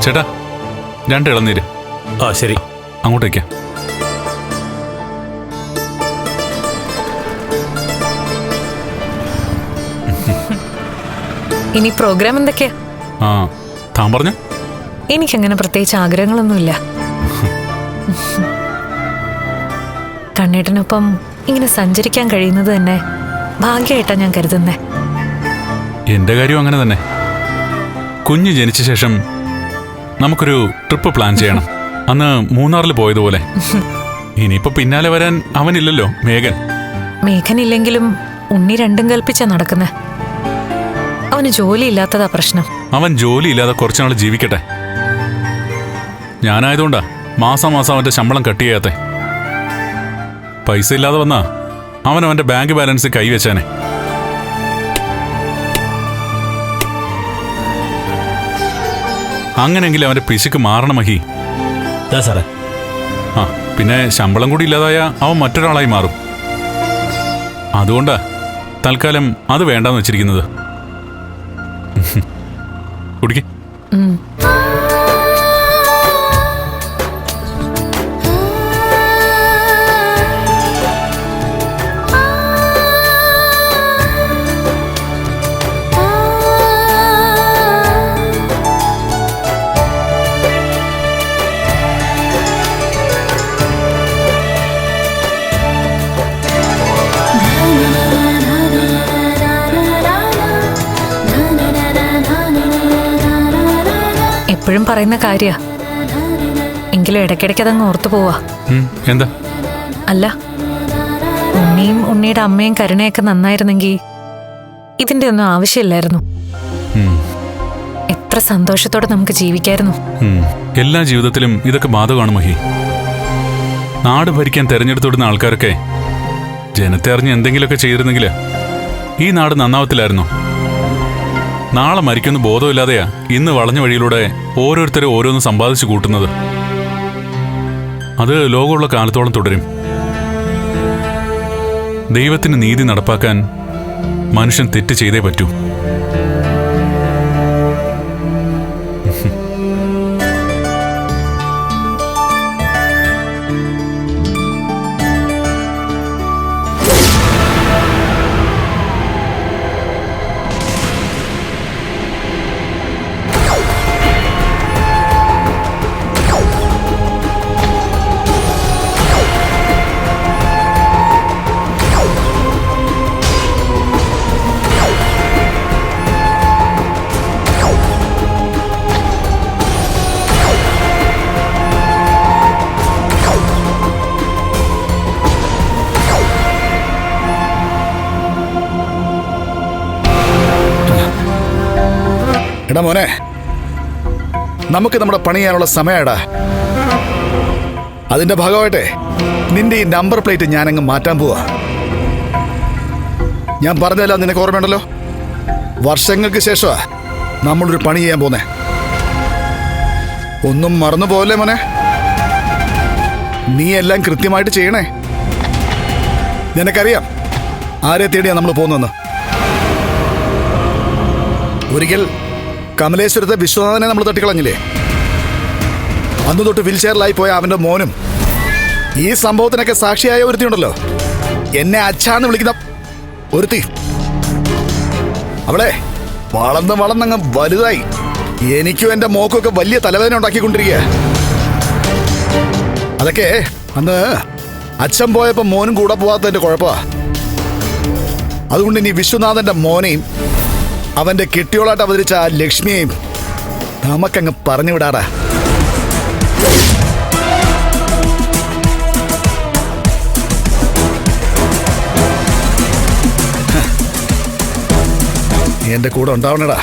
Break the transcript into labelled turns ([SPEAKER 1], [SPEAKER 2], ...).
[SPEAKER 1] ചേട്ടാ 2 ഇളനീര്.
[SPEAKER 2] ആ ശരി,
[SPEAKER 1] അങ്ങോട്ടേക്കാ.
[SPEAKER 3] ഇനി പ്രോഗ്രാം എന്തൊക്കെയാ?
[SPEAKER 1] ആ താൻ പറഞ്ഞ.
[SPEAKER 3] എനിക്കങ്ങനെ പ്രത്യേകിച്ച് ആഗ്രഹങ്ങളൊന്നുമില്ല. കണ്ണേട്ടനൊപ്പം ഇങ്ങനെ സഞ്ചരിക്കാൻ കഴിയുന്നത് തന്നെ ഭാഗ്യമായിട്ടാ ഞാൻ കരുതുന്നേ.
[SPEAKER 1] എന്റെ കാര്യം അങ്ങനെ തന്നെ. കുഞ്ഞ് ജനിച്ച ശേഷം നമുക്കൊരു ട്രിപ്പ് പ്ലാൻ ചെയ്യണം. അന്ന് മൂന്നാറിൽ പോയതുപോലെ. ഇനിയിപ്പോ പിന്നാലെ വരാൻ അവനില്ലല്ലോ, മേഘൻ.
[SPEAKER 3] മേഘനില്ലെങ്കിലും ഉണ്ണി രണ്ടും കൽപ്പിച്ചാ നടക്കുന്നേ. അവന് ജോലി ഇല്ലാത്തതാ പ്രശ്നം.
[SPEAKER 1] അവൻ ജോലി ഇല്ലാതെ കുറച്ചുനാൾ ജീവിക്കട്ടെ. ഞാനായതുകൊണ്ടാ മാസം അവന്റെ ശമ്പളം കട്ട് ചെയ്യാത്തെ. പൈസ ഇല്ലാതെ വന്നാ അവന്റെ ബാങ്ക് ബാലൻസ് കൈവച്ചാനെ. അങ്ങനെയെങ്കിലും അവന്റെ പിശുക്ക് മാറണം മഹി.
[SPEAKER 2] സാറേ.
[SPEAKER 1] ആ പിന്നെ ശമ്പളം കൂടി ഇല്ലാതായ അവൻ മറ്റൊരാളായി മാറും. അതുകൊണ്ടാ തൽക്കാലം അത് വേണ്ടാന്ന് വെച്ചിരിക്കുന്നത്. കുടിക്ക്.
[SPEAKER 3] എപ്പോഴും പറയുന്ന കാര്യ, എങ്കിലും ഇടയ്ക്കിടയ്ക്ക് അതങ്ങ് ഓർത്തു പോവാ.
[SPEAKER 1] എന്താ?
[SPEAKER 3] അല്ല, ഉണ്ണിയും ഉണ്ണിയുടെ അമ്മയും കരുണയൊക്കെ നന്നായിരുന്നെങ്കിൽ ഇതിന്റെ ഒന്നും ആവശ്യമില്ലായിരുന്നു. എത്ര സന്തോഷത്തോടെ നമുക്ക് ജീവിക്കായിരുന്നു.
[SPEAKER 1] എല്ലാ ജീവിതത്തിലും ഇതൊക്കെ ബാധകമാണ് മഹി. നാട് ഭരിക്കാൻ തെരഞ്ഞെടുത്തുവിടുന്ന ആൾക്കാരൊക്കെ ജനത്തെ അറിഞ്ഞ് എന്തെങ്കിലുമൊക്കെ ചെയ്തിരുന്നെങ്കിൽ ഈ നാട് നന്നാവത്തില്ലായിരുന്നു. നാളെ മരിക്കുന്ന ബോധമില്ലാതെയാ ഇന്ന് വളഞ്ഞ വഴിയിലൂടെ ഓരോരുത്തരും ഓരോന്ന് സമ്പാദിച്ചു കൂട്ടുന്നത്. അത് ലോകമുള്ള കാലത്തോളം തുടരും. ദൈവത്തിന് നീതി നടപ്പാക്കാൻ മനുഷ്യൻ തെറ്റ് ചെയ്തേ പറ്റൂ.
[SPEAKER 4] എടാ മോനെ, നമുക്ക് നമ്മുടെ പണി ചെയ്യാനുള്ള സമയടാ. അതിന്റെ ഭാഗമായിട്ടെ നിന്റെ ഈ നമ്പർ പ്ലേറ്റ് ഞാനങ്ങ് മാറ്റാൻ പോവാ. ഞാൻ പറഞ്ഞല്ലോ, നിനക്ക് ഓർമ്മയുണ്ടല്ലോ, വർഷങ്ങൾക്ക് ശേഷമാ നമ്മളൊരു പണി ചെയ്യാൻ പോന്നെ. ഒന്നും മറന്നു പോകല്ലേ മോനെ. നീ എല്ലാം കൃത്യമായിട്ട് ചെയ്യണേ. നിനക്കറിയാം ആരെ തേടിയാ നമ്മൾ പോകുന്നെന്ന്. ഒരിക്കൽ കമലേശ്വരത്തെ വിശ്വനാഥനെ നമ്മൾ തട്ടിക്കളഞ്ഞില്ലേ? അന്ന് തൊട്ട് വീൽ ചെയറിലായി പോയ അവന്റെ മോനും ഈ സംഭവത്തിനൊക്കെ സാക്ഷിയായ ഒരുത്തിയുണ്ടല്ലോ, എന്നെ അച്ഛാന്ന് വിളിക്കുന്ന ഒരുത്തി. അവളെ വളർന്നങ്ങ് വലുതായി എനിക്കും എന്റെ മോക്കൊക്കെ വലിയ തലവേദന ഉണ്ടാക്കിക്കൊണ്ടിരിക്കുക. അതൊക്കെ അന്ന് അച്ഛൻ പോയപ്പോ മോനും കൂടെ പോവാത്തതിന്റെ കുഴപ്പമാ. അതുകൊണ്ട് ഇനി വിശ്വനാഥന്റെ മോനെയും അവന്റെ കെട്ടിയോളായിട്ട് അവതരിച്ച ആ ലക്ഷ്മിയെയും നമുക്കങ്ങ് പറഞ്ഞു വിടാടാ. എന്റെ കൂടെ ഉണ്ടാവണടാ.